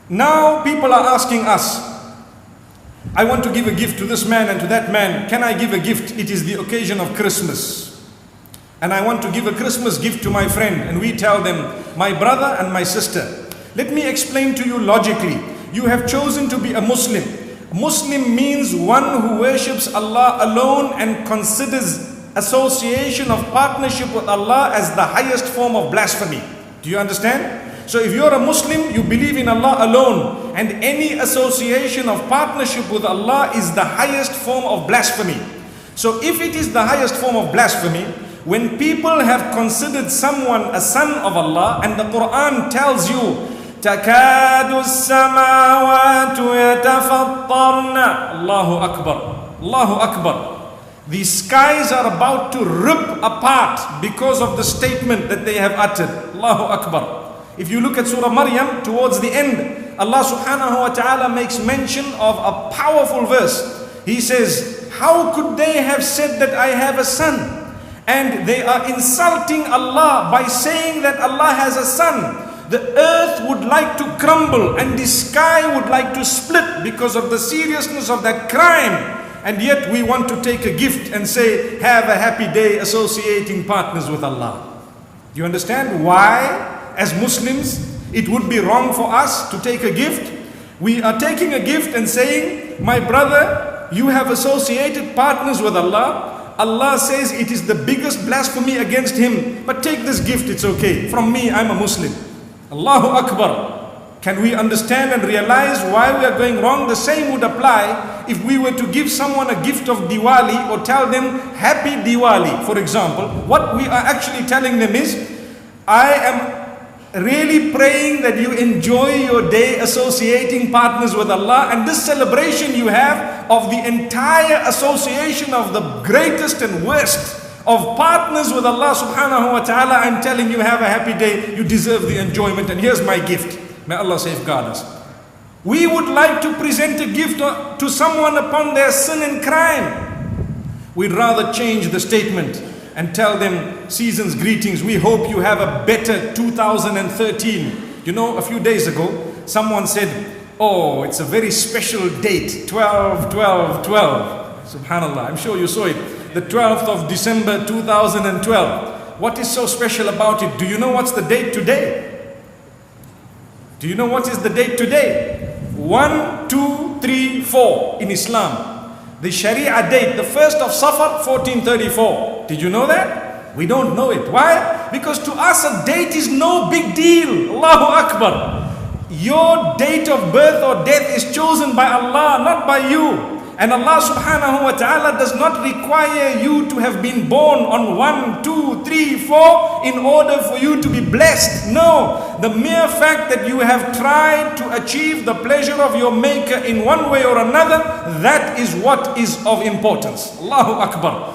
Now people are asking us, I want to give a gift to this man and to that man. Can I give a gift? It is the occasion of Christmas. And I want to give a Christmas gift to my friend. And we tell them, my brother and my sister, let me explain to you logically. You have chosen to be a Muslim. Muslim means one who worships Allah alone and considers association of partnership with Allah as the highest form of blasphemy. Do you understand? So if you're a Muslim, you believe in Allah alone, and any association of partnership with Allah is the highest form of blasphemy. So if it is the highest form of blasphemy, when people have considered someone a son of Allah, and the Quran tells you, تَكَادُ السَّمَاوَاتُ يَتَفَطَّرْنَ Allahu Akbar, Allahu Akbar. The skies are about to rip apart because of the statement that they have uttered. Allahu Akbar. If you look at Surah Maryam, towards the end, Allah subhanahu wa ta'ala makes mention of a powerful verse. He says, how could they have said that I have a son? And they are insulting Allah by saying that Allah has a son. The earth would like to crumble and the sky would like to split because of the seriousness of that crime. And yet we want to take a gift and say, have a happy day associating partners with Allah. Do you understand why? As Muslims, it would be wrong for us to take a gift. We are taking a gift and saying, my brother, you have associated partners with Allah. Allah says it is the biggest blasphemy against Him. But take this gift, it's okay. From me, I'm a Muslim. Allahu Akbar. Can we understand and realize why we are going wrong? The same would apply if we were to give someone a gift of Diwali or tell them Happy Diwali, for example. What we are actually telling them is, I am really praying that you enjoy your day associating partners with Allah, and this celebration you have of the entire association of the greatest and worst of partners with Allah subhanahu wa ta'ala, I'm telling you, have a happy day, you deserve the enjoyment, and here's my gift. May Allah safeguard us. We would like to present a gift to someone upon their sin and crime. We'd rather change the statement and tell them season's greetings. We hope you have a better 2013. You know, a few days ago, someone said, oh, it's a very special date, 12/12/12. Subhanallah, I'm sure you saw it. The 12th of December 2012. What is so special about it? Do you know what's the date today? Do you know what is the date today? 1, 2, 3, 4 in Islam. The Sharia date, the 1st of Safar, 1434. Did you know that? We don't know it. Why? Because to us a date is no big deal. Allahu Akbar. Your date of birth or death is chosen by Allah, not by you. And Allah subhanahu wa ta'ala does not require you to have been born on 1, 2, 3, 4 in order for you to be blessed. No, the mere fact that you have tried to achieve the pleasure of your Maker in one way or another, that is what is of importance. Allahu Akbar.